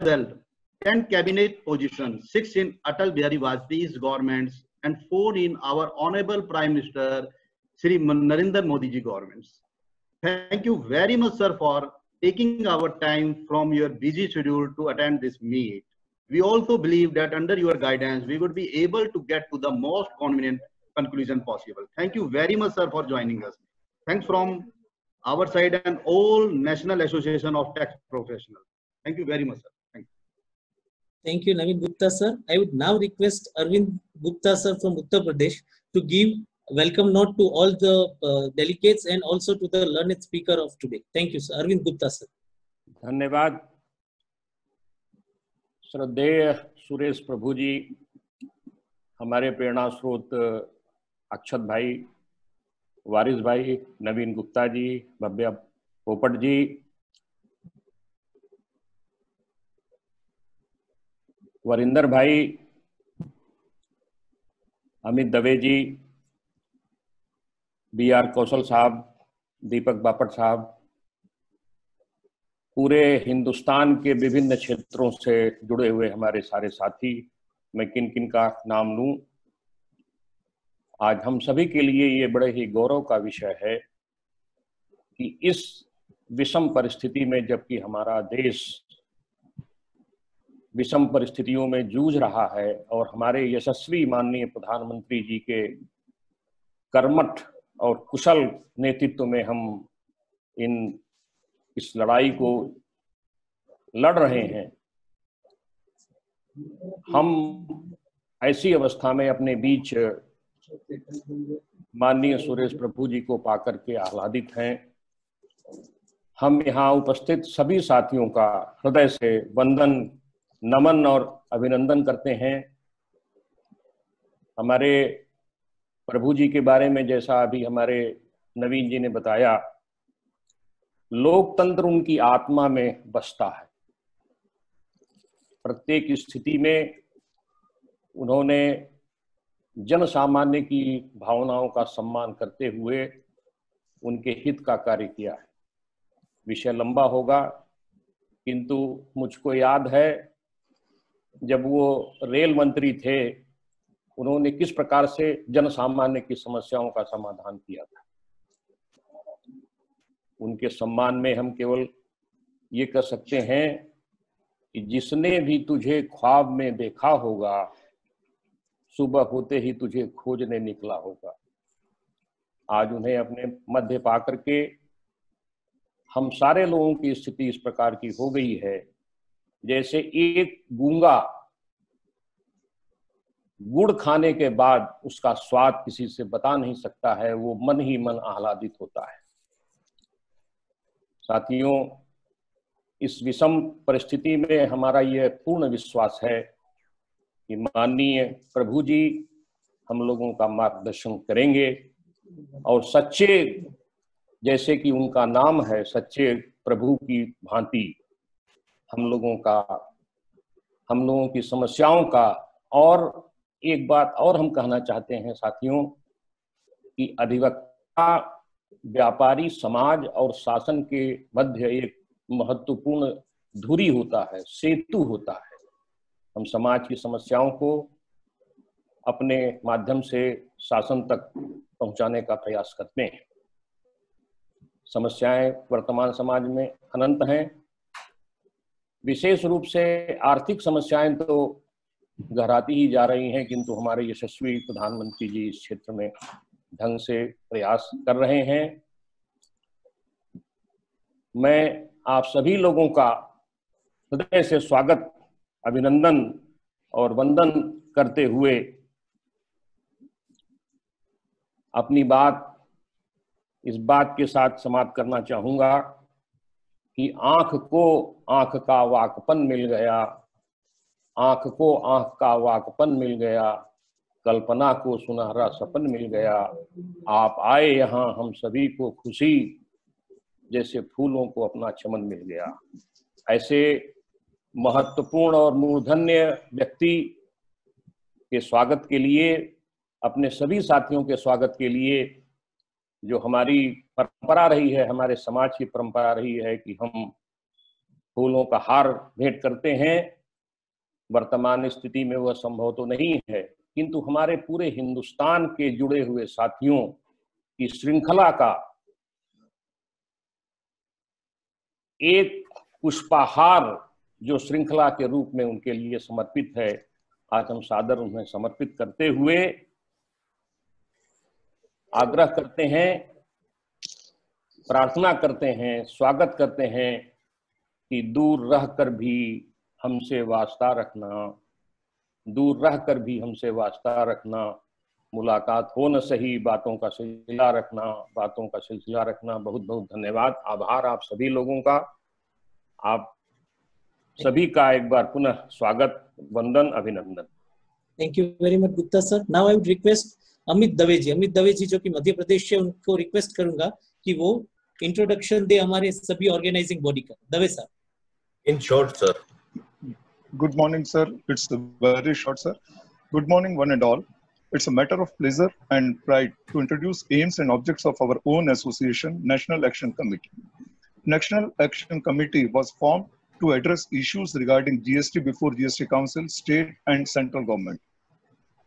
held 10 cabinet positions, 6 in Atal Bihari Vajpayee's governments and 4 in our Honorable Prime Minister Shri Narendra Modi ji governments. Thank you very much, sir, for taking our time from your busy schedule to attend this meet. We also believe that under your guidance, we would be able to get to the most convenient conclusion possible. Thank you very much, sir, for joining us. Thanks from our side and all National Association of Tax Professionals. Thank you very much, sir. Thank you. Thank you, Naveen Gupta, sir. I would now request Arvind Gupta, sir, from Uttar Pradesh to give welcome note to all the delegates and also to the learned speaker of today. Thank you, sir. Arvind Gupta, sir. धन्यवाद। श्रद्धेय सुरेश प्रभु जी, हमारे प्रेरणा स्रोत अक्षत भाई, वारिस भाई, नवीन गुप्ता जी, भव्या पोपट जी, वरिंदर भाई, अमित दवे जी, BR कौशल साहब, दीपक बापट साहब, पूरे हिंदुस्तान के विभिन्न क्षेत्रों से जुड़े हुए हमारे सारे साथी, मैं किन किन का नाम लूं। आज हम सभी के लिए ये बड़े ही गौरव का विषय है कि इस विषम परिस्थिति में, जबकि हमारा देश विषम परिस्थितियों में जूझ रहा है और हमारे यशस्वी माननीय प्रधानमंत्री जी के कर्मठ और कुशल नेतृत्व में हम इस लड़ाई को लड़ रहे हैं, हम ऐसी अवस्था में अपने बीच माननीय सुरेश प्रभु जी को पाकर के आह्लादित हैं। हम यहाँ उपस्थित सभी साथियों का हृदय से वंदन, नमन और अभिनंदन करते हैं। हमारे प्रभु जी के बारे में जैसा अभी हमारे नवीन जी ने बताया, लोकतंत्र उनकी आत्मा में बसता है। प्रत्येक स्थिति में उन्होंने जन सामान्य की भावनाओं का सम्मान करते हुए उनके हित का कार्य किया है। विषय लंबा होगा, किंतु मुझको याद है जब वो रेल मंत्री थे, उन्होंने किस प्रकार से जन सामान्य की समस्याओं का समाधान किया था। उनके सम्मान में हम केवल ये कह सकते हैं कि जिसने भी तुझे ख्वाब में देखा होगा, सुबह होते ही तुझे खोजने निकला होगा। आज उन्हें अपने मध्य पाकर के हम सारे लोगों की स्थिति इस प्रकार की हो गई है जैसे एक गूंगा गुड़ खाने के बाद उसका स्वाद किसी से बता नहीं सकता है, वो मन ही मन आह्लादित होता है। साथियों, इस विषम परिस्थिति में हमारा यह पूर्ण विश्वास है कि माननीय प्रभु जी हम लोगों का मार्गदर्शन करेंगे और सच्चे, जैसे कि उनका नाम है, सच्चे प्रभु की भांति हम लोगों की समस्याओं का। और एक बात और हम कहना चाहते हैं साथियों कि अधिवक्ता, व्यापारी समाज और शासन के मध्य एक महत्वपूर्ण धुरी होता है, सेतु होता है। हम समाज की समस्याओं को अपने माध्यम से शासन तक पहुंचाने का प्रयास करते हैं। समस्याएं वर्तमान समाज में अनंत हैं। विशेष रूप से आर्थिक समस्याएं तो गहराती ही जा रही हैं, किंतु हमारे यशस्वी प्रधानमंत्री जी इस क्षेत्र में ढंग से प्रयास कर रहे हैं। मैं आप सभी लोगों का हृदय से स्वागत, अभिनंदन और वंदन करते हुए अपनी बात इस बात के साथ समाप्त करना चाहूंगा कि आंख को आंख का वाकपन मिल गया, आंख को आंख का वाकपन मिल गया, कल्पना को सुनहरा सपन मिल गया। आप आए यहाँ हम सभी को खुशी, जैसे फूलों को अपना चमन मिल गया। ऐसे महत्वपूर्ण और मूर्धन्य व्यक्ति के स्वागत के लिए, अपने सभी साथियों के स्वागत के लिए, जो हमारी परंपरा रही है, हमारे समाज की परंपरा रही है कि हम फूलों का हार भेंट करते हैं। वर्तमान स्थिति में वह संभव तो नहीं है, किंतु हमारे पूरे हिंदुस्तान के जुड़े हुए साथियों की श्रृंखला का एक पुष्पहार जो श्रृंखला के रूप में उनके लिए समर्पित है, आज हम सादर उन्हें समर्पित करते हुए आग्रह करते हैं, प्रार्थना करते हैं, स्वागत करते हैं कि दूर रहकर भी हमसे वास्ता रखना, दूर रहकर भी हमसे वास्ता रखना, मुलाकात हो न सही, बातों का सिलसिला रखना, बातों का सिलसिला रखना। बहुत बहुत धन्यवाद, आभार आप सभी लोगों का। आप सभी का एक बार पुनः स्वागत, वंदन, अभिनंदन। Thank you very much Gupta sir. Now I would request Amit Dave ji जो कि मध्य प्रदेश से, उनको रिक्वेस्ट करूंगा कि वो इंट्रोडक्शन दे हमारे सभी ऑर्गेनाइजिंग बॉडी का। Dave sir. In short, sir. Good morning, sir. It's very short, sir. Good morning, one and all. It's a matter of pleasure and pride to introduce aims and objects of our own association, National Action Committee. National Action Committee was formed to address issues regarding GST before GST Council, state and central government.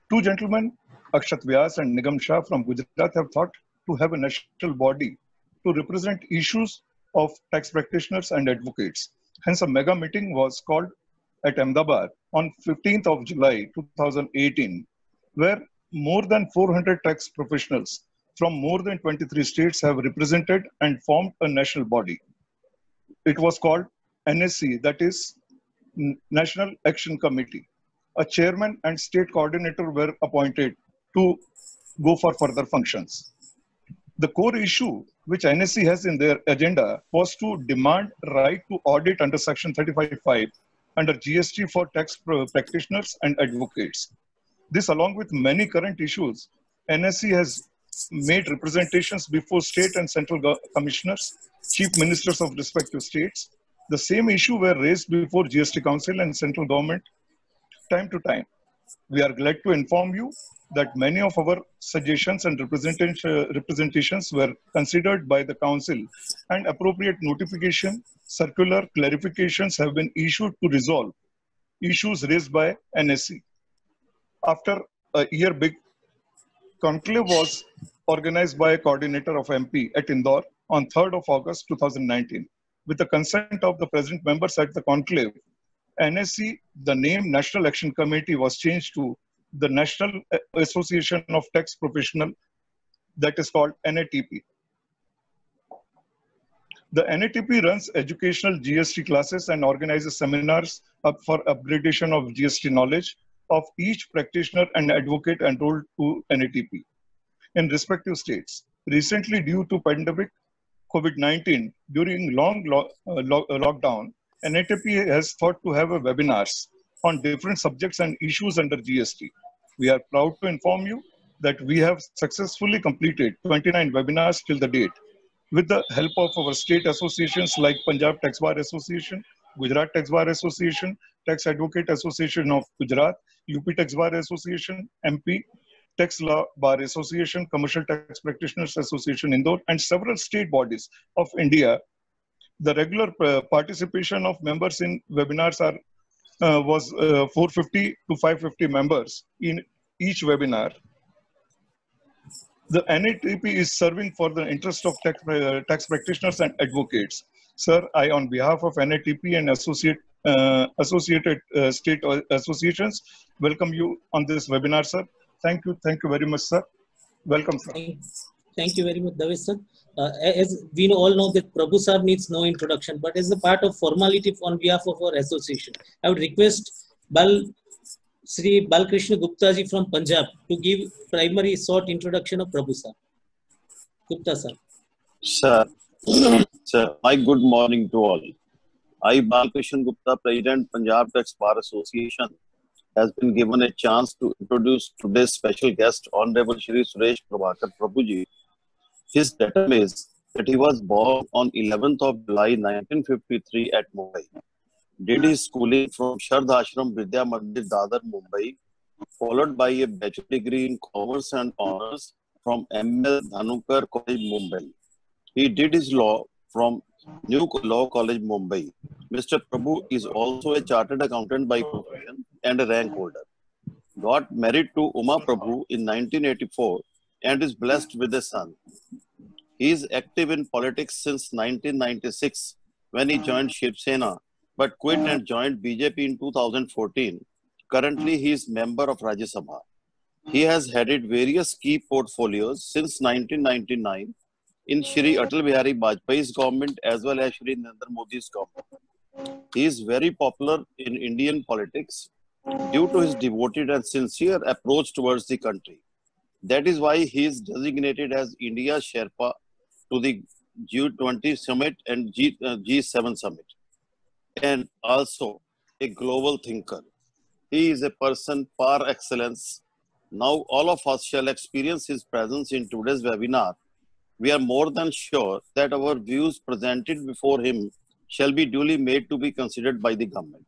Two gentlemen, Akshat Vyas and Nigam Shah from Gujarat, have thought to have a national body to represent issues of tax practitioners and advocates. Hence, a mega meeting was called at Ahmedabad on 15th of July 2018, where more than 400 tax professionals from more than 23 states have represented and formed a national body. It was called NAC, that is National Action Committee. A chairman and state coordinator were appointed to go for further functions. The core issue which NSC has in their agenda was to demand right to audit under Section 35(5) under GST for tax practitioners and advocates. This, along with many current issues, NSC has made representations before state and central commissioners, chief ministers of respective states. The same issue were raised before GST Council and central government time to time. We are glad to inform you that many of our suggestions and representations were considered by the council, and appropriate notification, circular clarifications have been issued to resolve issues raised by NSC. After a year, big conclave was organized by a coordinator of MP at Indore on 3rd of August 2019. With the consent of the present members at the conclave, NSC, the name National Action Committee was changed to the National Association of Tax Professionals, that is called NATP. The NATP runs educational GST classes and organizes seminars for upgradation of GST knowledge of each practitioner and advocate enrolled to NATP in respective states. Recently, due to pandemic COVID-19, during long lockdown, NATP has thought to have webinars on different subjects and issues under GST. We are proud to inform you that we have successfully completed 29 webinars till the date, with the help of our state associations like Punjab Tax Bar Association, Gujarat Tax Bar Association, Tax Advocate Association of Gujarat, UP Tax Bar Association, MP, Tax Law Bar Association, Commercial Tax Practitioners Association Indore, and several state bodies of India. The regular participation of members in webinars was 450 to 550 members in each webinar. The NATP is serving for the interest of tax practitioners and advocates. Sir, I, on behalf of NATP and associated state associations, welcome you on this webinar, sir. Thank you very much, sir. Welcome, sir. Thank you very much, Davesh sir. As we all know that Prabhu sir needs no introduction, but as a part of formality on behalf of our association, I would request Sri Balkrishna Gupta ji from Punjab to give primary short introduction of Prabhu sir. Gupta sir. Sir, my good morning to all. I, Balkrishna Gupta, President, Punjab Tax Bar Association, has been given a chance to introduce today's special guest, Honorable Shri Suresh Prabhakar Prabhuji. His datum is that he was born on 11th of July 1953 at Mumbai. Did his schooling from Shardha Ashram Vidya Mandir, Dadar, Mumbai, followed by a bachelor degree in Commerce and Honors from M.L. Dhanukar College, Mumbai. He did his law from New Law College, Mumbai, Mr. Prabhu is also a chartered accountant by profession and a rank holder. Got married to Uma Prabhu in 1984 and is blessed with a son. He is active in politics since 1996 when he joined Shiv Sena, but quit and joined BJP in 2014. Currently, he is member of Rajya Sabha. He has headed various key portfolios since 1999 in Shri Atal Bihari Vajpayee's government as well as Shri Narendra Modi's government. He is very popular in Indian politics due to his devoted and sincere approach towards the country. That is why he is designated as India's Sherpa to the G20 summit and G7 summit, and also a global thinker. He is a person par excellence. Now all of us shall experience his presence in today's webinar. We are more than sure that our views presented before him shall be duly made to be considered by the government.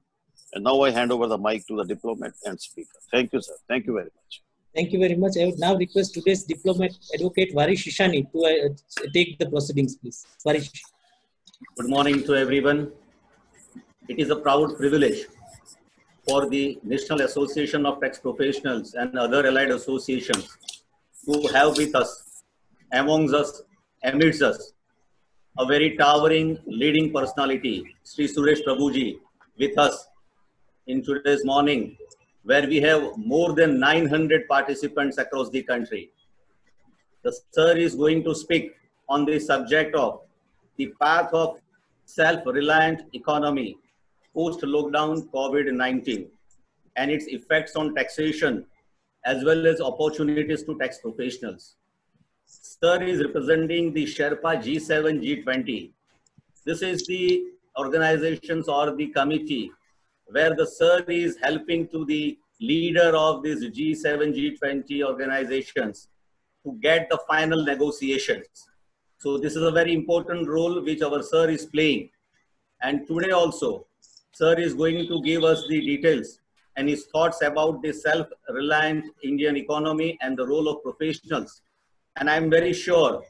And now I hand over the mic to the diplomat and speaker. Thank you, sir. Thank you very much. Thank you very much. I would now request today's diplomat, Advocate Varish Ishani, to take the proceedings, please. Varish. Good morning to everyone. It is a proud privilege for the National Association of Tax Professionals and other allied associations to have with us, amongst us, amidst us, a very towering leading personality, Sri Suresh Prabhuji, with us in today's morning, where we have more than 900 participants across the country. The sir is going to speak on the subject of the path of self-reliant economy post-lockdown COVID-19 and its effects on taxation as well as opportunities to tax professionals. Sir is representing the Sherpa G7 G20. This is the organizations or the committee where the sir is helping to the leader of these G7 G20 organizations to get the final negotiations. So this is a very important role which our sir is playing. And today also, sir is going to give us the details and his thoughts about the self-reliant Indian economy and the role of professionals. And I'm very sure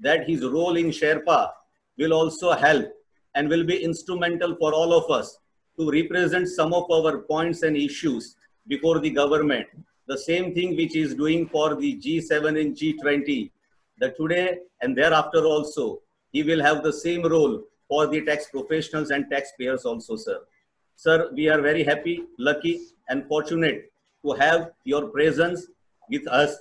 that his role in Sherpa will also help and will be instrumental for all of us to represent some of our points and issues before the government. The same thing which is doing for the G7 and G20, that today and thereafter also, he will have the same role for the tax professionals and taxpayers also, sir. Sir, we are very happy, lucky and fortunate to have your presence with us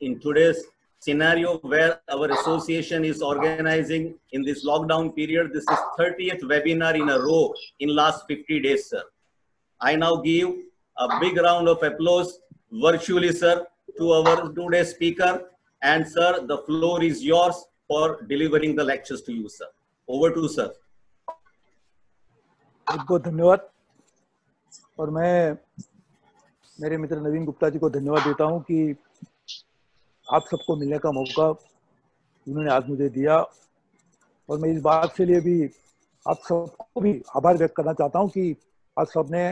in today's scenario where our association is organizing in this lockdown period. This is 30th webinar in a row in last 50 days, sir. I now give a big round of applause virtually, sir, to our today's speaker. And sir, the floor is yours for delivering the lectures to you, sir. Over to you, sir. बहुत बहुत धन्यवाद और मैं मेरे मित्र नवीन गुप्ता जी को धन्यवाद देता हूं कि आप सबको मिलने का मौका उन्होंने आज मुझे दिया और मैं इस बात के लिए भी आप सबको भी आभार व्यक्त करना चाहता हूं कि आप सबने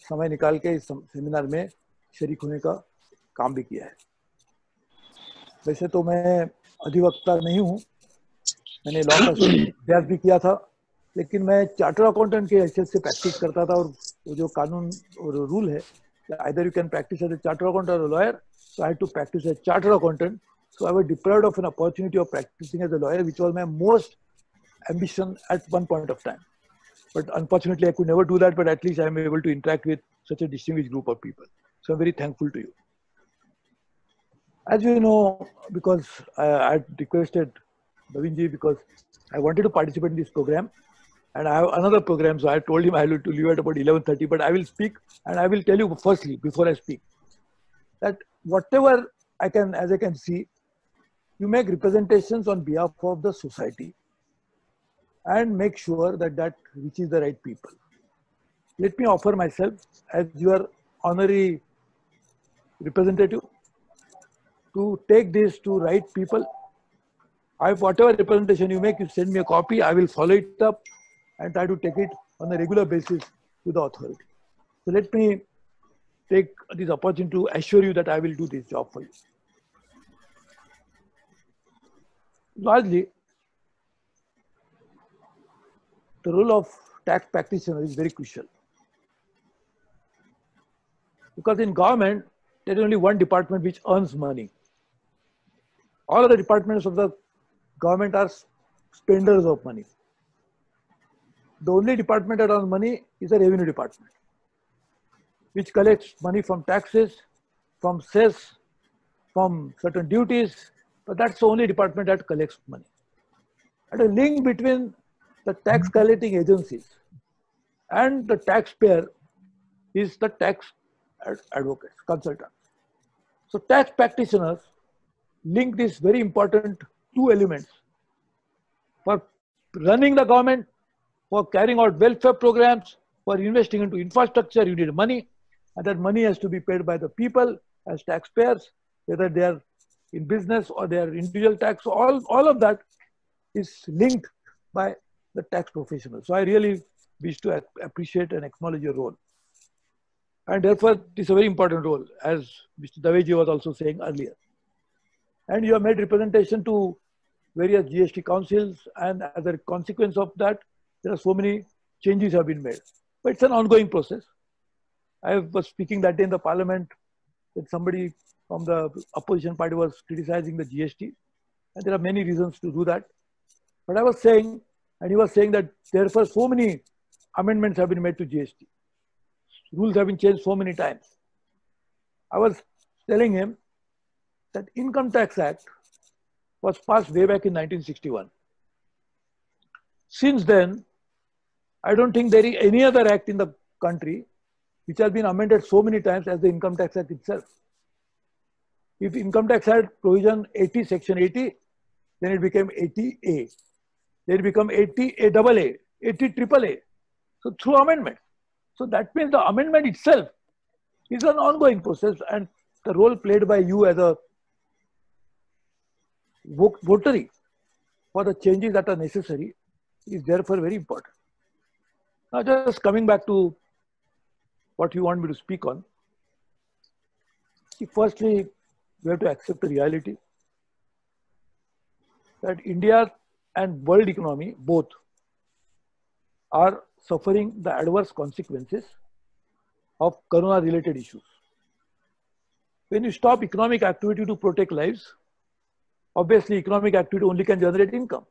समय निकाल के इस सेमिनार में शरीक होने का काम भी किया है। वैसे तो मैं अधिवक्ता नहीं हूं, मैंने लॉ का अभ्यास भी किया था, लेकिन मैं चार्टर अकाउंटेंट के हैसियत से प्रैक्टिस करता था और वो जो कानून और रूल है, either you can practice as a chartered accountant or a lawyer, so I had to practice as a chartered accountant. So I was deprived of an opportunity of practicing as a lawyer, which was my most ambition at one point of time. But unfortunately, I could never do that, but at least I am able to interact with such a distinguished group of people. So I'm very thankful to you. As you know, because I had requested Navinji because I wanted to participate in this program, and I have another program, so I told him I will to leave at about 11:30, but I will speak, and I will tell you firstly, before I speak, that whatever I can, as I can see, you make representations on behalf of the society and make sure that that reaches the right people. Let me offer myself as your honorary representative to take this to right people. Whatever representation you make, you send me a copy, I will follow it up and try to take it on a regular basis to the authority. So let me take this opportunity to assure you that I will do this job for you. Largely, the role of tax practitioner is very crucial. Because in government, there is only one department which earns money. All other departments of the government are spenders of money. The only department that earns money is the revenue department, which collects money from taxes, from cess, from certain duties, but that's the only department that collects money. And a link between the tax collecting agencies and the taxpayer is the tax advocates, consultants. So tax practitioners link these very important two elements. For running the government, for carrying out welfare programs, for investing into infrastructure, you need money, and that money has to be paid by the people as taxpayers, whether they are in business or they are individual tax. So all of that is linked by the tax professionals. So I really wish to appreciate and acknowledge your role. And therefore, it's a very important role, as Mr. Daveji was also saying earlier. And you have made representation to various GST councils, and as a consequence of that, there are so many changes have been made. But it's an ongoing process. I was speaking that day in the parliament that somebody from the opposition party was criticizing the GST, and there are many reasons to do that. But I was saying, and he was saying that therefore so many amendments have been made to GST. Rules have been changed so many times. I was telling him that Income Tax Act was passed way back in 1961. Since then, I don't think there is any other act in the country which has been amended so many times as the Income Tax Act itself. If Income Tax Act provision 80, section 80, then it became 80A. Then it became 80AAA, 80AAA. So through amendment. So that means the amendment itself is an ongoing process, and the role played by you as a votary for the changes that are necessary is therefore very important. Now just coming back to what you want me to speak on. See, firstly, we have to accept the reality that India and world economy both are suffering the adverse consequences of corona-related issues. When you stop economic activity to protect lives, obviously economic activity only can generate income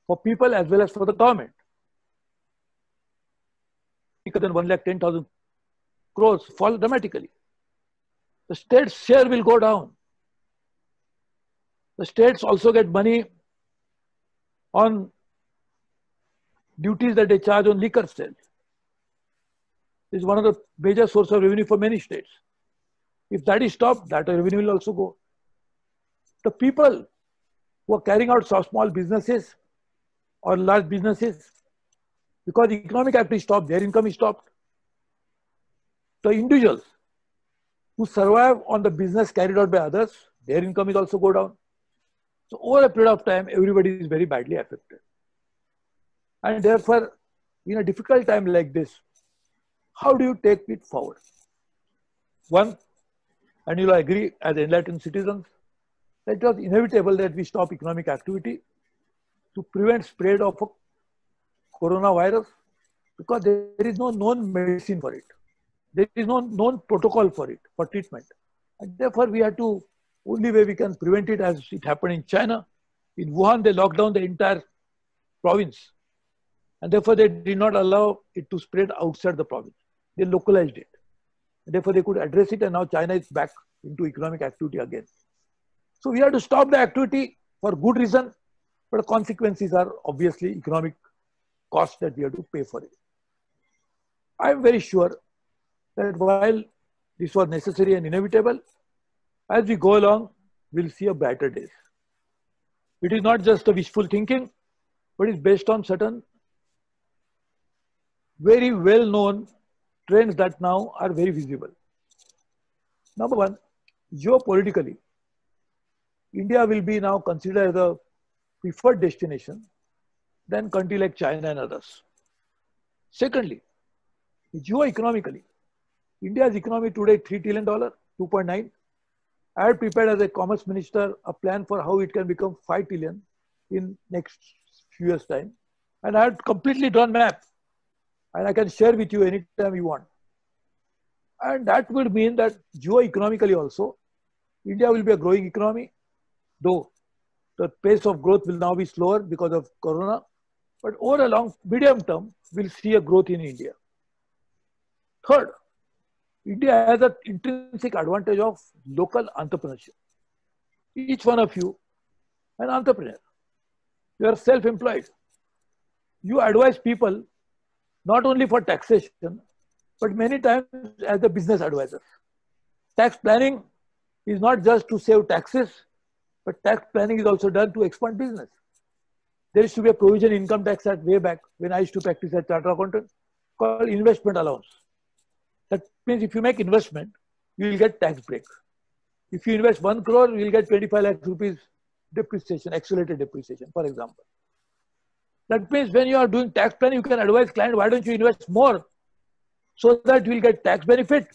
for people as well as for the government. Because then 1,10,000 crores fall dramatically. The state's share will go down. The states also get money on duties that they charge on liquor sales. This is one of the major sources of revenue for many states. If that is stopped, that revenue will also go. The people who are carrying out small businesses or large businesses, because economic activity stopped, their income is stopped. The individuals who survive on the business carried out by others, their income is also go down. So over a period of time, everybody is very badly affected. And therefore, in a difficult time like this, how do you take it forward? One, and you'll agree as enlightened citizens, that it was inevitable that we stop economic activity to prevent spread of a coronavirus, because there is no known medicine for it. There is no known protocol for it, for treatment. And therefore, we had to, only way we can prevent it, as it happened in China. In Wuhan, they locked down the entire province. And therefore, they did not allow it to spread outside the province. They localized it. And therefore, they could address it, and now China is back into economic activity again. So we have to stop the activity for good reason, but the consequences are obviously economic costs that we have to pay for it. I am very sure that while this was necessary and inevitable, as we go along, we'll see a brighter days. It is not just a wishful thinking, but it's based on certain very well-known trends that now are very visible. Number one, geopolitically, India will be now considered as a preferred destination than countries like China and others. Secondly, geoeconomically, India's economy today $3 trillion, 2.9. I had prepared as a commerce minister a plan for how it can become 5 trillion in next few years' time. And I had completely drawn map and I can share with you anytime you want. And that would mean that geo-economically also, India will be a growing economy, though the pace of growth will now be slower because of Corona. But over a long, medium term, we'll see a growth in India. Third, India has an intrinsic advantage of local entrepreneurship. Each one of you, an entrepreneur. You are self-employed. You advise people not only for taxation, but many times as a business advisor. Tax planning is not just to save taxes, but tax planning is also done to expand business. There used to be a provision in Income Tax Act way back when I used to practice as chartered accountant called investment allowance. That means if you make investment, you will get tax break. If you invest 1 crore, you will get 25 lakh rupees depreciation, accelerated depreciation, for example. That means when you are doing tax planning, you can advise client, why don't you invest more so that you will get tax benefit,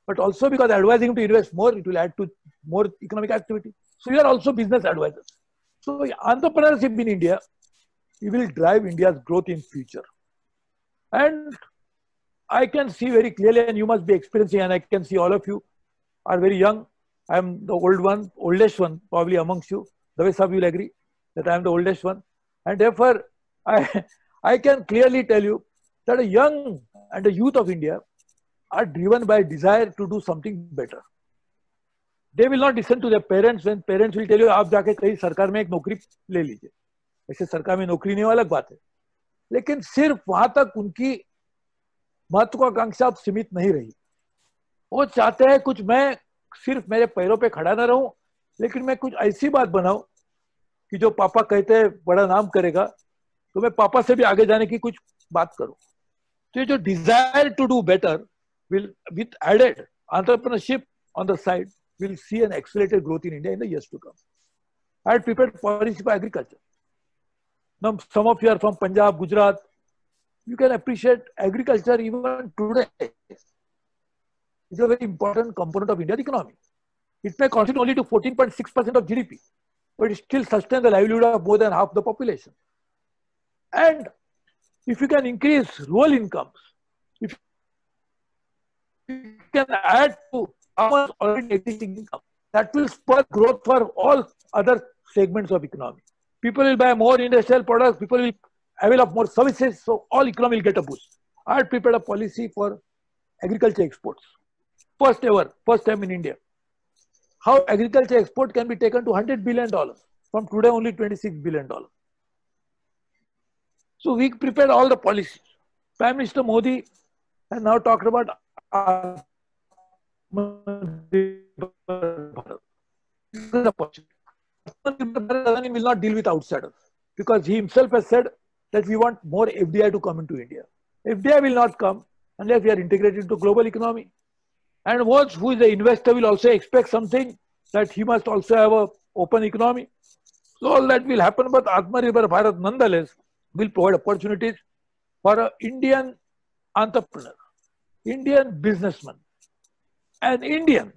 but also because advising him to invest more, it will add to more economic activity. So you are also business advisors. So entrepreneurship in India, it will drive India's growth in future. And I can see very clearly, and you must be experiencing, and I can see all of you are very young. I am the oldest one probably amongst you. Dave Saab will agree that I am the oldest one. And therefore, I can clearly tell you that a young and the youth of India are driven by desire to do something better. They will not listen to their parents when parents will tell you, आप जाके कहीं सरकार में एक नौकरी ले लीजिए. ऐसे सरकार में नौकरी नहीं अलग बात है. लेकिन सिर्फ वहां तक उनकी महत्वाकांक्षा सीमित नहीं रही. वो चाहते हैं कुछ मैं सिर्फ मेरे पैरों पे खड़ा ना रहूं, लेकिन मैं कुछ ऐसी बात बनाऊं कि जो पापा कहते हैं बड़ा नाम करेगा, तो मैं पापा से भी आगे जाने की कुछ बात करूं. तो ये जो desire to do better will, with added entrepreneurship on the side, will see an accelerated growth in India in the years to come. I had prepared policy for agriculture. Now, some of you are from Punjab, Gujarat. You can appreciate agriculture even today. It's a very important component of India's economy. It may contribute only to 14.6% of GDP, but it still sustains the livelihood of more than half the population. And if you can increase rural incomes, if you can add to our already existing income, that will spur growth for all other segments of economy. People will buy more industrial products, people will avail of more services, so all economy will get a boost. I had prepared a policy for agriculture exports. First time in India. How agriculture export can be taken to $100 billion from today only $26 billion. So we prepared all the policies. Prime Minister Modi has now talked about will not deal with outsiders, because he himself has said that we want more FDI to come into India. FDI will not come unless we are integrated into global economy. And who is the investor will also expect something, that he must also have an open economy. So all that will happen, but Atmanirbhar Bharat nonetheless will provide opportunities for an Indian entrepreneur, Indian businessman, and Indian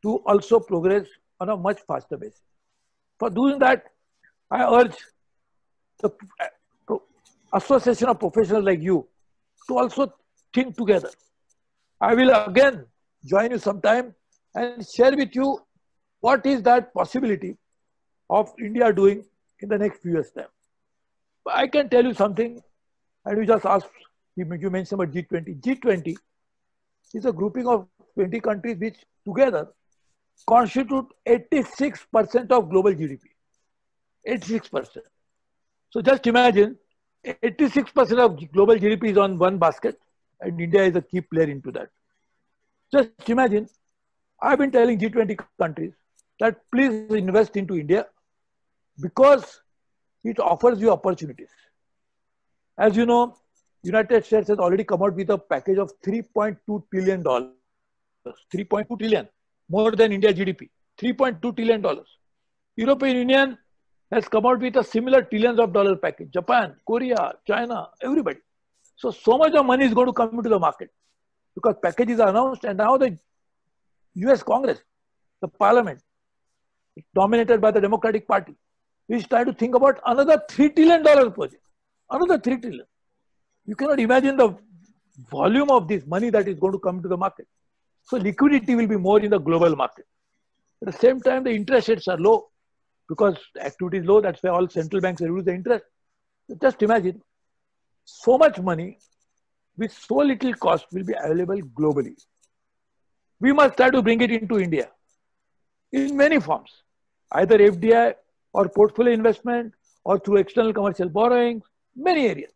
to also progress on a much faster basis. For doing that, I urge the association of professionals like you to also think together. I will again join you sometime and share with you what is that possibility of India doing in the next few years' time. But I can tell you something, and you just asked, you mentioned about G20. G20 is a grouping of 20 countries which together constitute 86% of global GDP. 86%. So just imagine 86% of global GDP is on one basket, and India is a key player into that. Just imagine, I've been telling G20 countries that please invest into India because it offers you opportunities. As you know, United States has already come out with a package of $3.2 trillion. 3.2 trillion, more than India GDP. $3.2 trillion. European Union has come out with a similar trillions of dollar package. Japan, Korea, China, everybody. So much of money is going to come into the market because packages are announced, and now the US Congress, the parliament, dominated by the Democratic Party, is trying to think about another $3 trillion project. Another $3 trillion. You cannot imagine the volume of this money that is going to come to the market. So liquidity will be more in the global market. At the same time, the interest rates are low because activity is low. That's why all central banks reduce the interest. Just imagine, so much money with so little cost will be available globally. We must try to bring it into India in many forms, either FDI or portfolio investment or through external commercial borrowings, many areas.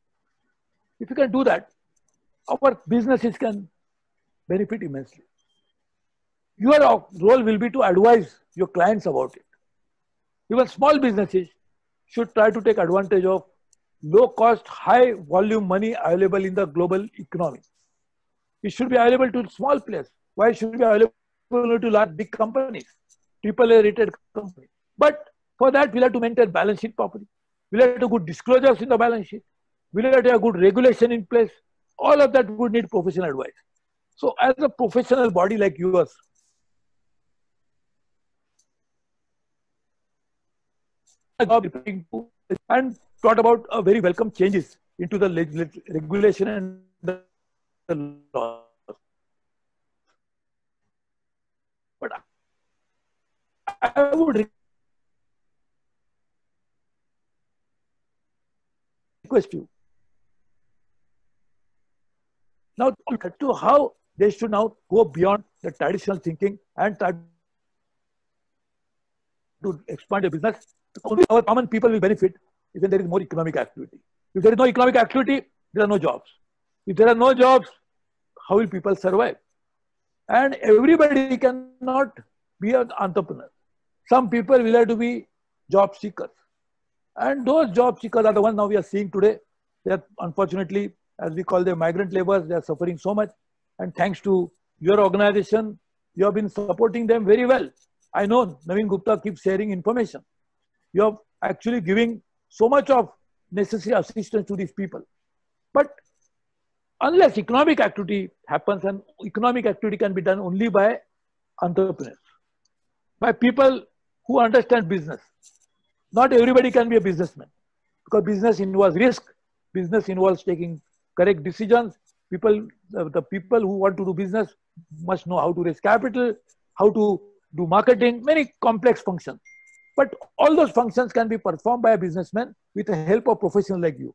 If you can do that, our businesses can benefit immensely. Your role will be to advise your clients about it. Even small businesses should try to take advantage of low cost, high volume money available in the global economy. It should be available to small players. Why should it be available to large big companies, AAA rated companies? But for that, we'll have to maintain balance sheet properly. We'll have to have good disclosures in the balance sheet. We'll have to have good regulation in place. All of that would need professional advice. So as a professional body like yours, and thought about a very welcome changes into the regulation and the law. But I would request you now to how they should now go beyond the traditional thinking and try to expand a business. Only our common people will benefit if there is more economic activity. If there is no economic activity, there are no jobs. If there are no jobs, how will people survive? And everybody cannot be an entrepreneur. Some people will have to be job seekers. And those job seekers are the ones now we are seeing today. They are unfortunately, as we call them, migrant laborers. They are suffering so much. And thanks to your organization, you have been supporting them very well. I know Naveen Gupta keeps sharing information. You are actually giving so much of necessary assistance to these people. But unless economic activity happens, and economic activity can be done only by entrepreneurs, by people who understand business. Not everybody can be a businessman because business involves risk. Business involves taking correct decisions. The people who want to do business must know how to raise capital, how to do marketing, many complex functions. But all those functions can be performed by a businessman with the help of professionals like you.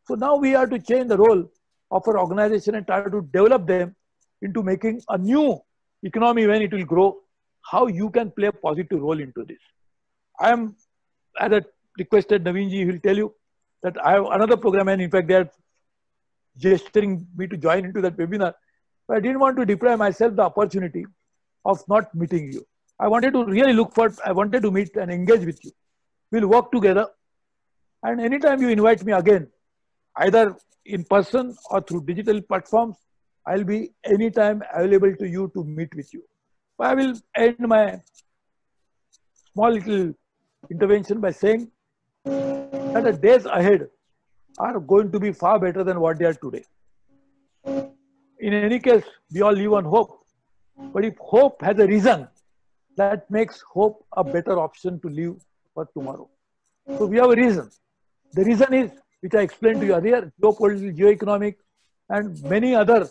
So now we have to change the role of our organization and try to develop them into making a new economy when it will grow, how you can play a positive role into this. I am, as I requested Naveen ji, he will tell you that I have another program, and in fact they are gesturing me to join into that webinar. But I didn't want to deprive myself the opportunity of not meeting you. I wanted to really I wanted to meet and engage with you. We'll work together. And anytime you invite me again, either in person or through digital platforms, I'll be anytime available to you to meet with you. But I will end my small little intervention by saying that the days ahead are going to be far better than what they are today. In any case, we all live on hope. But if hope has a reason, that makes hope a better option to live for tomorrow. So we have a reason. The reason is, which I explained to you earlier, geopolitical, geoeconomic, and many other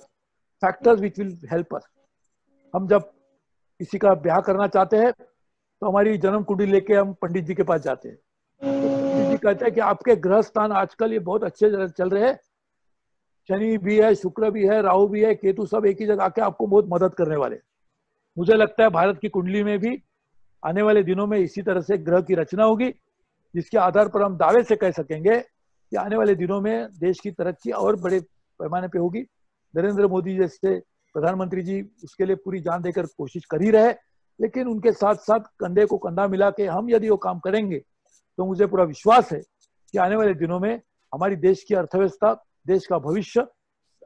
factors which will help us. हम जब किसी का ब्याह करना चाहते हैं, तो हमारी जन्म कुंडली लेके हम पंडित जी के पास जाते हैं. पंडित जी कहते हैं कि आपके ग्रह स्थान आजकल ये बहुत अच्छे चल रहे हैं. शनि भी है, शुक्र भी है, राहु भी है, केतु सब एक ही जगह आके आपको बहुत मदद करने वाले. मुझे लगता है भारत की कुंडली में भी आने वाले दिनों में इसी तरह से ग्रह की रचना होगी, जिसके आधार पर हम दावे से कह सकेंगे कि आने वाले दिनों में देश की तरक्की और बड़े पैमाने पे होगी. नरेंद्र मोदी जैसे प्रधानमंत्री जी उसके लिए पूरी जान देकर कोशिश कर ही रहे, लेकिन उनके साथ साथ कंधे को कंधा मिला के हम यदि वो काम करेंगे तो मुझे पूरा विश्वास है कि आने वाले दिनों में हमारी देश की अर्थव्यवस्था, देश का भविष्य,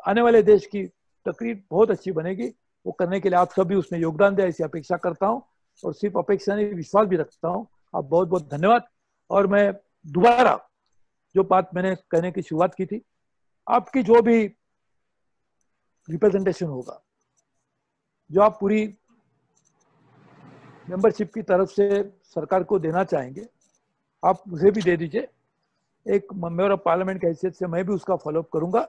आने वाले देश की तकरीर बहुत अच्छी बनेगी. वो करने के लिए आप सब भी उसमें योगदान दें, ऐसी अपेक्षा करता हूं. और सिर्फ अपेक्षा नहीं, विश्वास भी रखता हूं. आप बहुत बहुत धन्यवाद. और मैं दोबारा जो बात मैंने कहने की शुरुआत की थी, आपकी जो भी रिप्रेजेंटेशन होगा, जो आप पूरी मेंबरशिप की तरफ से सरकार को देना चाहेंगे, आप मुझे भी दे दीजिए. एक मेंबर ऑफ पार्लियामेंट की हैसियत से मैं भी उसका फॉलोअप करूंगा.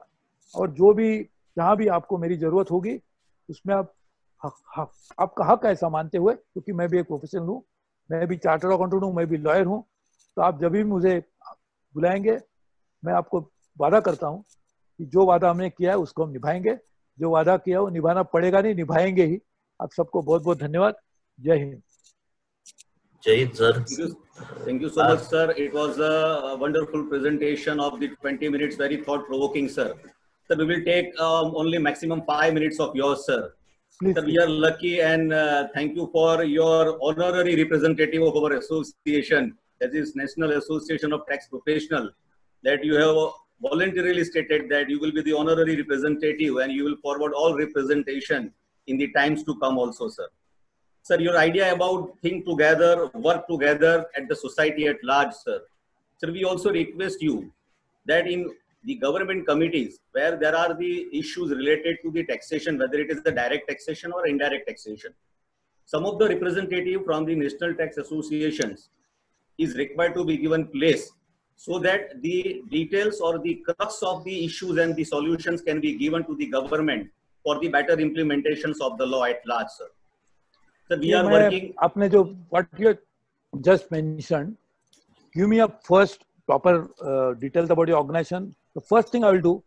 और जो भी जहाँ भी आपको मेरी जरूरत होगी उसमें आप आपका हक ऐसा मानते हुए, क्योंकि मैं भी एक प्रोफेशनल हूँ, मैं भी चार्टर्ड अकाउंटेंट हूँ, मैं भी लॉयर हूँ, तो आप जब भी मुझे बुलाएंगे मैं आपको वादा करता हूँ कि जो वादा हमने किया है उसको हम निभाएंगे, जो वादा किया है वो निभाना पड़ेगा, नहीं निभाएंगे ही। आप सबको बहुत बहुत धन्यवाद। जय Hind. Jai Hind, sir. Thank you so much, sir. It was a wonderful presentation of the 20 minutes, very thought-provoking, sir. Sir, we will take only maximum 5 minutes of yours, sir. Please, sir, we are lucky, and thank you for your honorary representative of our association, that is National Association of Tax Professionals, that you have voluntarily stated that you will be the honorary representative and you will forward all representation in the times to come also, sir. Sir, your idea about think together, work together at the society at large, sir. Sir, we also request you that in the government committees where there are the issues related to the taxation, whether it is the direct taxation or indirect taxation, some of the representative from the National Tax Associations is required to be given place so that the details or the crux of the issues and the solutions can be given to the government for the better implementations of the law at large, sir. So we are working. आपने जो what you just mentioned, give me a first proper details about your organization. The first thing I will do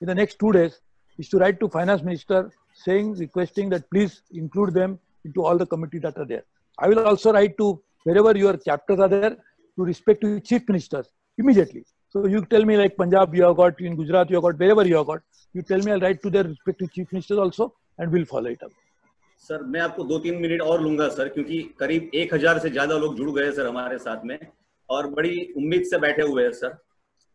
in the next 2 days is to write to Finance Minister saying, requesting that please include them into all the committees that are there. I will also write to wherever your chapters are there to respect to Chief Ministers immediately. So you tell me like Punjab you have got, in Gujarat you have got, wherever you have got, you tell me, I'll write to their respective Chief Ministers also and we'll follow it up. Sir मैं आपको 2-3 minute और लूंगा sir, क्योंकि करीब 1000 से ज्यादा लोग जुड़ गए सर हमारे साथ में और बड़ी उम्मीद से बैठे हुए हैं सर।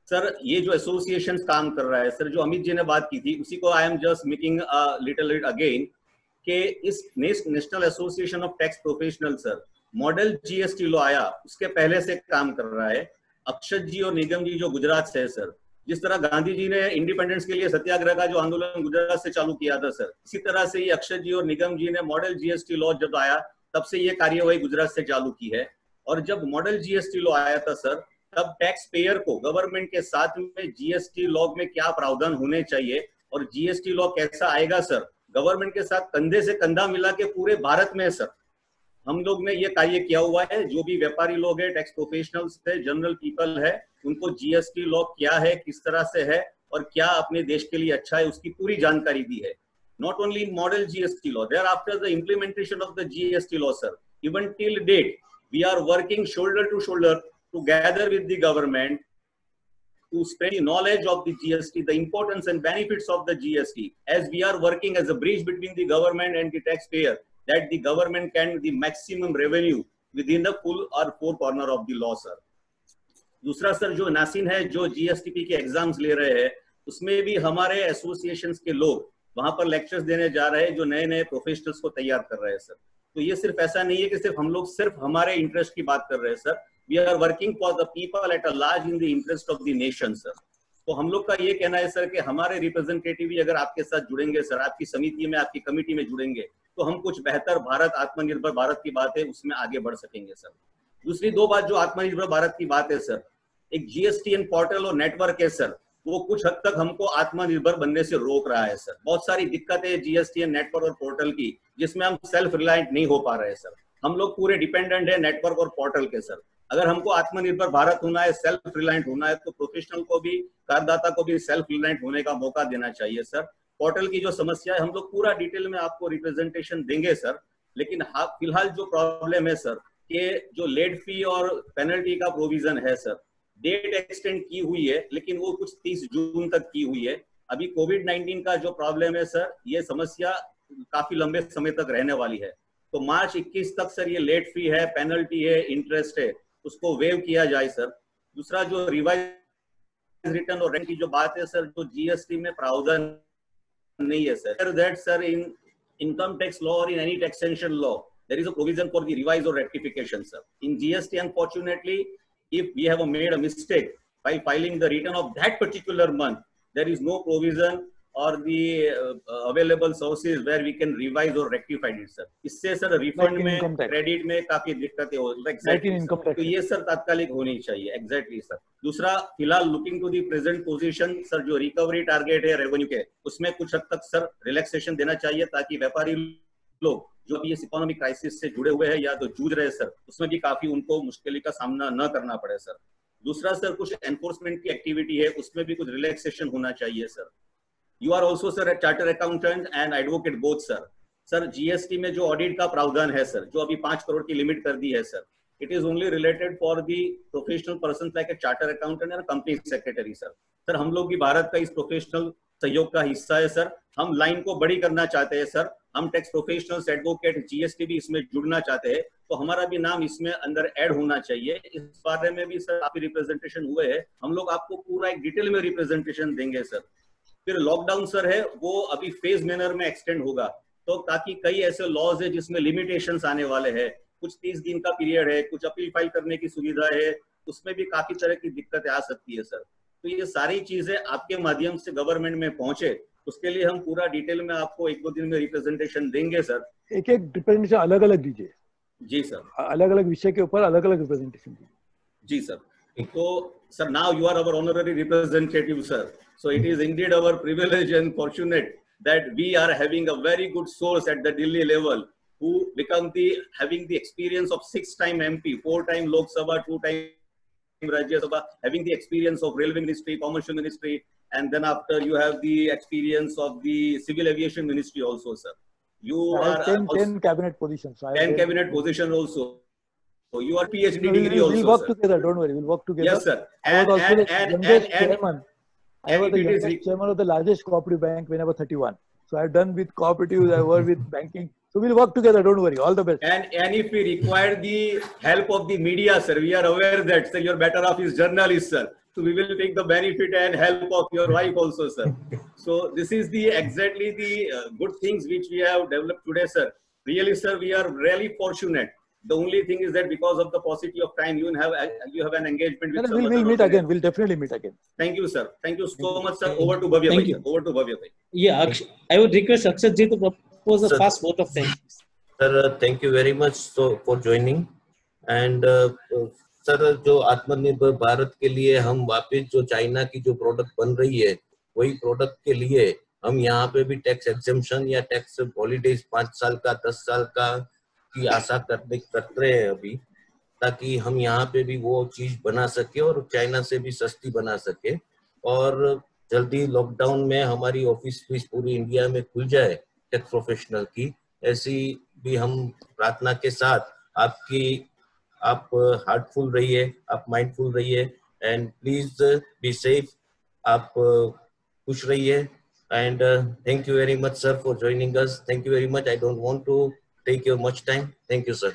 सर ये जो एसोसिएशन काम कर रहा है सर, जो अमित जी ने बात की थी उसी को I am just making little it again कि इस national association of tax professional sir model GST law आया उसके पहले से काम कर रहा है। अक्षत जी और निगम जी जो गुजरात से है सर, जिस तरह गांधी जी ने इंडिपेंडेंस के लिए सत्याग्रह का जो आंदोलन गुजरात से चालू किया था सर, इसी तरह से ये अक्षत जी और निगम जी ने मॉडल जीएसटी लॉ जब आया तब से ये कार्यवाही गुजरात से चालू की है। और जब मॉडल जीएसटी लॉ आया था सर, तब टैक्स पेयर को गवर्नमेंट के साथ में जीएसटी लॉ में क्या प्रावधान होने चाहिए और जीएसटी लॉ कैसा आएगा सर, गवर्नमेंट के साथ कंधे से कंधा मिला के पूरे भारत में सर हम लोग ने ये कार्य किया हुआ है। जो भी व्यापारी लोग है, टैक्स प्रोफेशनल्स है, जनरल पीपल है, उनको जीएसटी लॉ क्या है, किस तरह से है और क्या अपने देश के लिए अच्छा है उसकी पूरी जानकारी दी है। Not only in model GST law, thereafter the implementation of the GST law, sir, even till date, we are working shoulder to shoulder together with the government to spread the knowledge of the GST, the importance and benefits of the GST, as we are working as a bridge between the government and the taxpayer, that the government can the maximum revenue within the full or four corner of the law, sir. दूसरा sir जो नासिन है, जो GSTP के exams ले रहे हैं, उसमें भी हमारे एसोसिएशंस के लोग वहां पर लेक्चर्स देने जा रहे हैं जो नए नए प्रोफेशनल्स को तैयार कर रहे हैं सर। तो ये सिर्फ ऐसा नहीं है कि सिर्फ हम लोग सिर्फ हमारे इंटरेस्ट की बात कर रहे हैं sir, we are working for the people at a large in the interest of the nation sir. तो हम लोग का ये कहना है सर कि हमारे रिप्रेजेंटेटिव भी अगर आपके साथ जुड़ेंगे सर, आपकी समिति में, आपकी कमेटी में जुड़ेंगे, तो हम कुछ बेहतर भारत, आत्मनिर्भर भारत की बात है उसमें आगे बढ़ सकेंगे सर। दूसरी दो बात जो आत्मनिर्भर भारत की बात है सर, एक जीएसटीएन पोर्टल और नेटवर्क है सर, वो कुछ हद तक हमको आत्मनिर्भर बनने से रोक रहा है सर। बहुत सारी दिक्कतें है जीएसटीएन नेटवर्क और पोर्टल की, जिसमें हम सेल्फ रिलायंट नहीं हो पा रहे हैं सर। हम लोग पूरे डिपेंडेंट है नेटवर्क और पोर्टल के सर। अगर हमको आत्मनिर्भर भारत होना है, सेल्फ रिलायंट होना है, तो प्रोफेशनल को भी, करदाता को भी सेल्फ रिलायंट होने का मौका देना चाहिए सर। पोर्टल की जो समस्या है हम लोग पूरा डिटेल में आपको रिप्रेजेंटेशन देंगे सर, लेकिन फिलहाल जो प्रॉब्लम है सर कि जो लेट फी और पेनल्टी का प्रोविजन है सर, डेट एक्सटेंड की हुई है लेकिन वो कुछ 30 जून तक की हुई है। अभी कोविड-19 का जो प्रॉब्लम है सर, ये समस्या काफी लंबे समय तक रहने वाली है। तो मार्च 21 तक सर ये लेट फी है, पेनल्टी है, इंटरेस्ट है, उसको वेव किया जाए सर। दूसरा जो रिवाइज रिटर्न और रेंट की जो बात है सर, जो जीएसटी में प्रावधान नहीं है sir, that sir in income tax law और in any taxation law there is a provision for the revise और rectification sir. In GST unfortunately if we have made a mistake by filing the return of that particular month, there is no provision or the available sources where we can revise or rectify it, sir. इससे sir refund में, credit में काफी दिक्कतें हो exactly, तो ये sir तात्कालिक होनी चाहिए exactly सर. दूसरा, फिलहाल looking to the present position sir, जो रिकवरी टारगेट है रेवेन्यू के, उसमें कुछ हद तक सर रिलैक्सेशन देना चाहिए, ताकि व्यापारी लोग जो अभी इस इकोनॉमिक क्राइसिस से जुड़े हुए हैं या तो जूझ रहे हैं सर, उसमें भी काफी उनको मुश्किल का सामना न करना पड़े सर. दूसरा सर, कुछ एनफोर्समेंट की एक्टिविटी है, उसमें भी कुछ रिलैक्सेशन होना चाहिए sir. You are also sir a charter accountant and advocate both sir. Sir GST में जो ऑडिट का प्रावधान है सर, जो अभी 5 करोड़ की लिमिट कर दी है sir, it is only related for the professional person like a charter accountant and company secretary sir. Sir हम लोग भी भारत का इस प्रोफेशनल सहयोग का हिस्सा है सर. हम लाइन को बड़ी करना चाहते हैं सर. हम टैक्स प्रोफेशनल्स, एडवोकेट, जीएसटी भी इसमें जुड़ना चाहते हैं, तो हमारा भी नाम इसमें अंदर ऐड होना चाहिए. इस बारे में भी सर आपकी रिप्रेजेंटेशन हुए है, हम लोग आपको पूरा एक डिटेल में रिप्रेजेंटेशन देंगे सर. फिर लॉकडाउन सर है, वो अभी फेज मैनर में एक्सटेंड होगा, तो ताकि कई ऐसे लॉज है जिसमें लिमिटेशंस आने वाले हैं. कुछ 30 दिन का पीरियड है, कुछ अपील फाइल करने की सुविधा है, उसमें भी काफी तरह की दिक्कतें आ सकती है सर. तो ये सारी चीजें आपके माध्यम से गवर्नमेंट में पहुंचे, उसके लिए हम पूरा डिटेल में आपको 1-2 दिन में रिप्रेजेंटेशन देंगे सर. एक रिप्रेजेंटेशन अलग अलग दीजिए. जी सर, अलग अलग विषय के ऊपर अलग अलग रिप्रेजेंटेशन दीजिए. जी सर. तो sir, now you are our honorary representative sir. So it is indeed our privilege and fortunate that we are having a very good source at the Delhi level who become having the experience of 6-time MP, 4-time Lok Sabha, 2-time Rajya Sabha, having the experience of Railway Ministry, Commercial Ministry, and then after you have the experience of the Civil Aviation Ministry also, sir. You are 10 cabinet positions. 10 cabinet positions also. So you are PhD degree also. We'll work together. Don't worry. We'll work together. Yes, sir. I was the youngest chairman of the largest cooperative bank when I was 31. So I've done with cooperatives, I worked with banking. So we'll work together. Don't worry. All the best. And if we require the help of the media, sir, we are aware that sir, you're better off as journalist, sir. So we will take the benefit and help of your wife also, sir. So this is exactly the good things which we have developed today, sir. Really, sir, we are really fortunate. The only thing is that because of the paucity of time, you have an engagement with. We'll meet again. We'll definitely meet again. Thank you, sir. Thank you so much, sir. Over to Bhavya bhai. Over to Bhavya bhai. Yeah, I would request Akshat ji to propose a fast vote of thanks. Sir, thank you very much for joining. And sir, जो आत्मनिर्भर भारत के लिए हम वापस जो China की जो product बन रही है, वही प्रोडक्ट के लिए हम यहाँ पे भी टैक्स एग्जेम्पशन या टैक्स हॉलीडेज 5 साल का 10 साल का की आशा करते हैं अभी, ताकि हम यहाँ पे भी वो चीज बना सके और चाइना से भी सस्ती बना सके. और जल्दी लॉकडाउन में हमारी ऑफिस फीस पूरी इंडिया में खुल जाए टैक्स प्रोफेशनल की, ऐसी भी हम प्रार्थना के साथ आप हार्टफुल रहिए, आप माइंडफुल रहिए, एंड प्लीज बी सेफ. आप खुश रहिए. And thank you very much, sir, for joining us. Thank you very much. I don't want to take your much time. Thank you, sir.